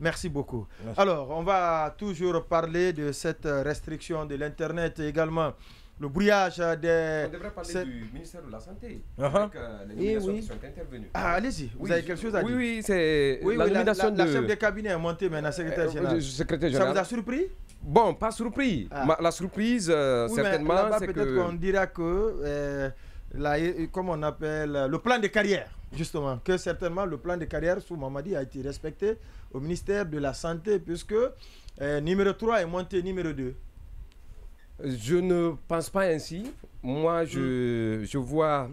Merci beaucoup. Merci. Alors, on va toujours parler de cette restriction de l'Internet et également le brouillage des... On devrait parler du ministère de la Santé, Uh-huh. avec les nominations qui sont intervenues. Ah, allez-y, vous avez quelque chose à dire? Oui, c'est Oui, la oui, nomination la de... chef de cabinet est montée maintenant, secrétaire général. secrétaire Ça général. vous a surpris? Bon, pas surpris. Ah. La surprise, Oui, mais certainement, là-bas, c'est peut-être que... qu'on dira que, comme on appelle, le plan de carrière, justement, que certainement le plan de carrière sous Mamadi a été respecté au ministère de la Santé, puisque numéro 3 est monté numéro 2. Je ne pense pas ainsi. Moi, je vois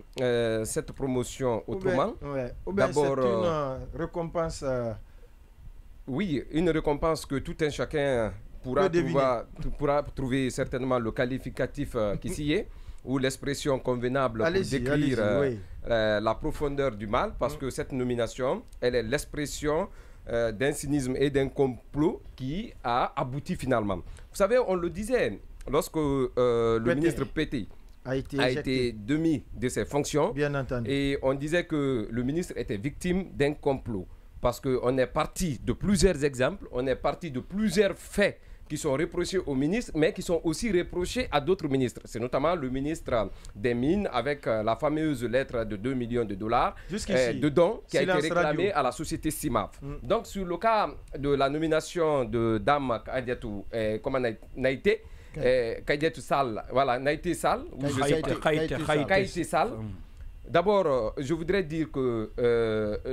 cette promotion autrement. Ou bien c'est D'abord, une récompense... oui, une récompense que tout un chacun pourra trouver certainement le qualificatif qui s'y est, ou l'expression convenable pour décrire la profondeur du mal, parce que cette nomination, elle est l'expression d'un cynisme et d'un complot qui a abouti finalement. Vous savez, on le disait, lorsque le ministre Pété a été démis de ses fonctions, bien entendu, et on disait que le ministre était victime d'un complot, parce qu'on est parti de plusieurs exemples, on est parti de plusieurs faits qui sont reprochés au ministre, mais qui sont aussi reprochés à d'autres ministres. C'est notamment le ministre des Mines avec la fameuse lettre de 2 millions de dollars de dons qui a été réclamée à la société CIMAF. Donc, sur le cas de la nomination de Dame Kadiatou, comment Naïté, Kadiatou Sall, voilà, Naïté Sall, Kaïté Sall. D'abord, je voudrais dire que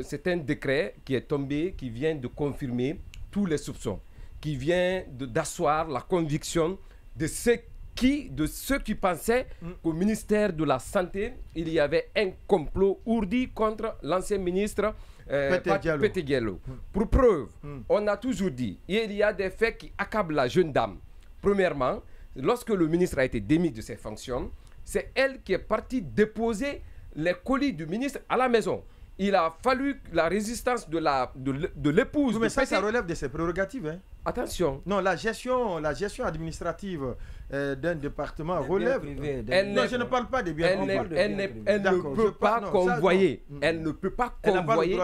c'est un décret qui est tombé, qui vient de confirmer tous les soupçons, qui vient d'asseoir la conviction de ceux qui pensaient qu'au ministère de la Santé, il y avait un complot ourdi contre l'ancien ministre Pété Diallo. Pour preuve, on a toujours dit, il y a des faits qui accablent la jeune dame. Premièrement, lorsque le ministre a été démis de ses fonctions, c'est elle qui est partie déposer les colis du ministre à la maison. Il a fallu la résistance de l'épouse. Mais ça relève de ses prérogatives. Hein. Attention. Non, la gestion administrative d'un département relève. Non, je ne parle pas des biens. Elle ne peut pas convoyer. Elle ne peut pas convoyer.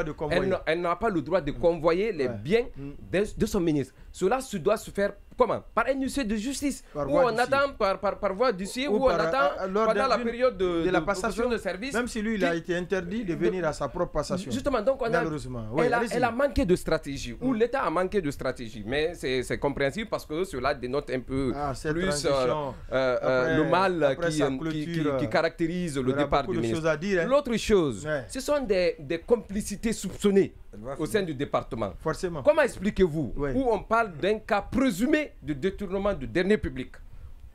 Elle n'a pas le droit de convoyer les biens de son ministre. Cela doit se faire comment? Par un huissier de justice. Ou on attend par voie d'huissier, ou on attend pendant la période de la passation de service. Même si lui, il a été interdit de venir à sa propre passation. Justement, donc elle a manqué de stratégie, ou l'État a manqué de stratégie. Mais c'est compréhensible parce que cela dénote un peu plus le mal qui caractérise le départ du ministre. L'autre chose, ce sont des complicités soupçonnées au sein du département. Forcément. Comment expliquez-vous où on parle d'un cas présumé de détournement de deniers publics?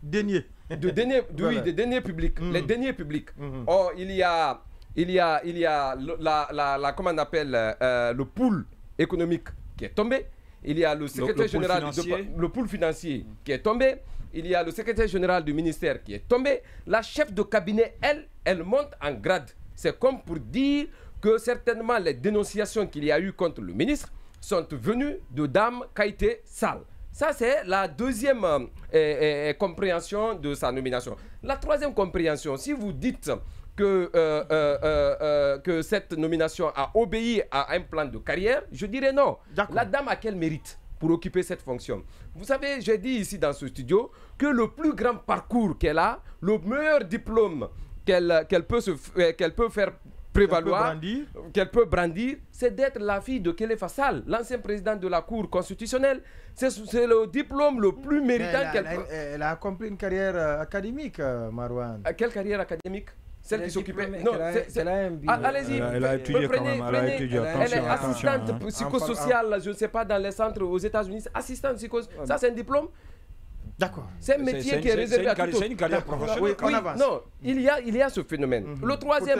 Deniers. De deniers publics. Les deniers publics. Or, il y a comment on appelle le pool économique qui est tombé. Il y a le secrétaire général le pool financier qui est tombé. Il y a le secrétaire général du ministère qui est tombé. La chef de cabinet, elle monte en grade. C'est comme pour dire que certainement les dénonciations qu'il y a eu contre le ministre sont venues de Dame Kaïté Sall. Ça, c'est la deuxième compréhension de sa nomination. La troisième compréhension, si vous dites que cette nomination a obéi à un plan de carrière, je dirais non. La dame a quel mérite pour occuper cette fonction? Vous savez, j'ai dit ici dans ce studio que le plus grand parcours qu'elle a, le meilleur diplôme qu'elle peut faire prévaloir, qu'elle peut brandir, c'est d'être la fille de Kéléfa Sall, l'ancien président de la Cour constitutionnelle. C'est le diplôme le plus méritant qu'elle peut. Elle a accompli une carrière académique, Marouane. Quelle carrière académique? Celle qui s'occupait. Non, allez-y. Elle a étudié quand même. Elle est assistante psychosociale, je ne sais pas, dans les centres aux États-Unis. Assistante psychosociale. Ça, c'est un diplôme? D'accord. C'est un métier qui est réservé à tout. C'est une carrière professionnelle. Oui, on avance. Non, il y a ce phénomène. Le troisième,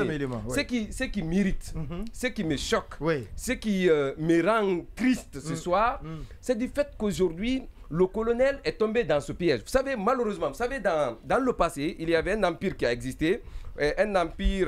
élément, ce qui m'irrite, ce qui me choque, ce qui me rend triste ce soir, c'est du fait qu'aujourd'hui, le colonel est tombé dans ce piège. Vous savez, malheureusement, dans le passé, il y avait un empire qui a existé. Un empire,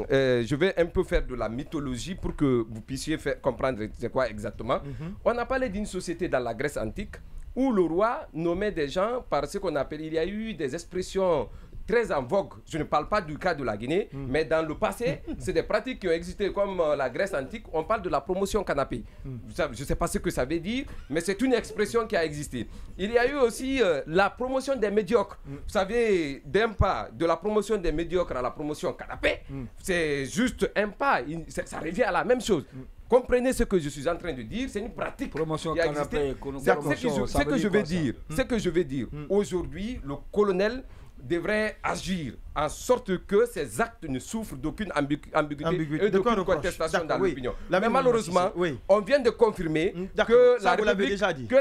je vais un peu faire de la mythologie pour que vous puissiez comprendre c'est quoi exactement. On a parlé d'une société dans la Grèce antique où le roi nommait des gens par ce qu'on appelle, il y a eu des expressions très en vogue. Je ne parle pas du cas de la Guinée, mais dans le passé, c'est des pratiques qui ont existé comme la Grèce antique. On parle de la promotion canapé. Je ne sais pas ce que ça veut dire, mais c'est une expression qui a existé. Il y a eu aussi la promotion des médiocres. Vous savez, d'un pas, de la promotion des médiocres à la promotion canapé, c'est juste un pas. Ça revient à la même chose. Comprenez ce que je suis en train de dire, c'est une pratique promotion qui a existé. Ce que je veux dire, aujourd'hui, le colonel devrait agir en sorte que ces actes ne souffrent d'aucune ambiguïté et d'aucune contestation dans l'opinion. Mais malheureusement, on vient de confirmer que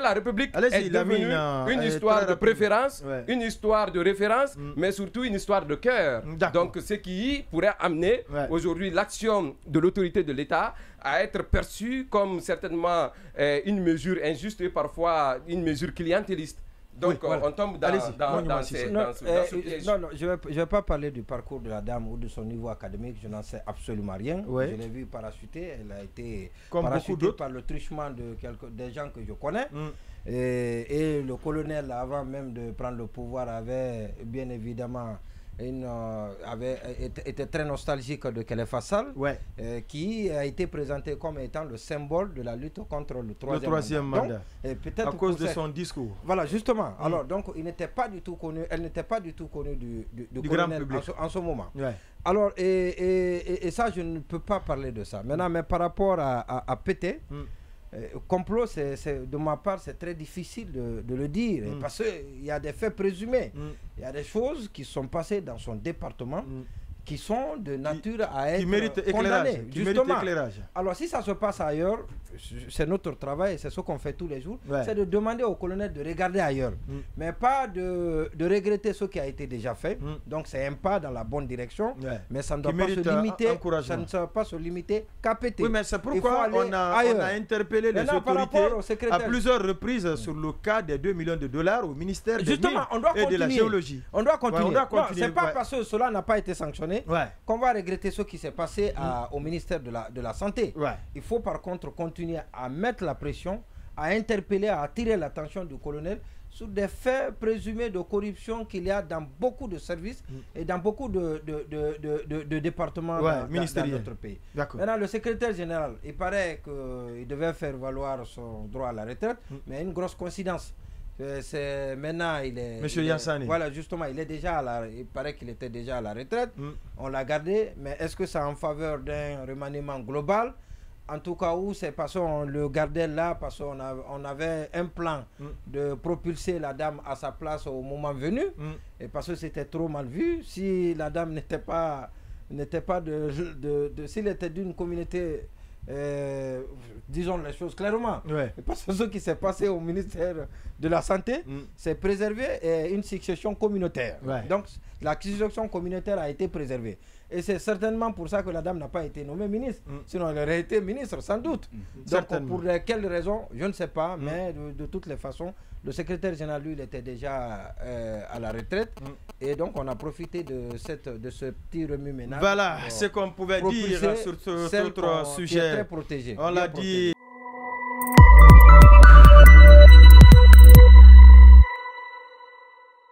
la République est devenue une histoire de préférence, une histoire de référence, mais surtout une histoire de cœur. Donc ce qui pourrait amener aujourd'hui l'action de l'autorité de l'État à être perçue comme certainement une mesure injuste et parfois une mesure clientéliste. Donc on tombe dans ce piège. Non, je ne vais pas parler du parcours de la dame ou de son niveau académique, je n'en sais absolument rien. Je l'ai vu parachuter, elle a été parachutée par le truchement des gens que je connais. Et le colonel, avant même de prendre le pouvoir, avait bien évidemment était très nostalgique de Khalifa Sall, qui a été présenté comme étant le symbole de la lutte contre le troisième mandat. Donc, à cause de son discours. Voilà, justement. Alors, donc, elle n'était pas du tout connue du grand public en ce moment. Alors, et ça, je ne peux pas parler de ça. Maintenant, mais par rapport à Pété, complot, de ma part, c'est très difficile de le dire, parce qu'il y a des faits présumés. Il y a des choses qui sont passées dans son département qui sont de nature à être condamnées. Justement. Alors, si ça se passe ailleurs, c'est notre travail, c'est ce qu'on fait tous les jours, c'est de demander au colonel de regarder ailleurs, mais pas de regretter ce qui a été déjà fait. Donc, c'est un pas dans la bonne direction, mais ça ne doit pas se limiter qu'à Pété. Oui, mais c'est pourquoi on a interpellé les autorités à plusieurs reprises sur le cas des 2 millions de dollars au ministère des Mines et de la Géologie. On doit continuer. C'est pas parce que cela n'a pas été sanctionné qu'on va regretter ce qui s'est passé au ministère de la Santé. Il faut par contre continuer à mettre la pression, à interpeller, à attirer l'attention du colonel sur des faits présumés de corruption qu'il y a dans beaucoup de services et dans beaucoup de départements dans notre pays. Maintenant, le secrétaire général, il paraît qu'il devait faire valoir son droit à la retraite, mais une grosse coïncidence. Maintenant, Monsieur Yansane. Voilà, justement, il paraît qu'il était déjà à la retraite. On l'a gardé, mais est-ce que c'est en faveur d'un remaniement global? En tout cas, c'est parce qu'on le gardait là, parce qu'on avait un plan de propulser la dame à sa place au moment venu, et parce que c'était trop mal vu. Si la dame n'était pas s'il était d'une communauté, disons les choses clairement, parce que ce qui s'est passé au ministère de la Santé, c'est préserver une succession communautaire. Donc, la succession communautaire a été préservée. Et c'est certainement pour ça que la dame n'a pas été nommée ministre. Sinon, elle aurait été ministre, sans doute. Donc, pour quelles raisons, je ne sais pas, mais de toutes les façons, le secrétaire général, lui, il était déjà à la retraite. Et donc, on a profité de ce petit remue-ménage. Voilà ce qu'on pouvait dire sur cet autre sujet. Très protégé. On l'a dit.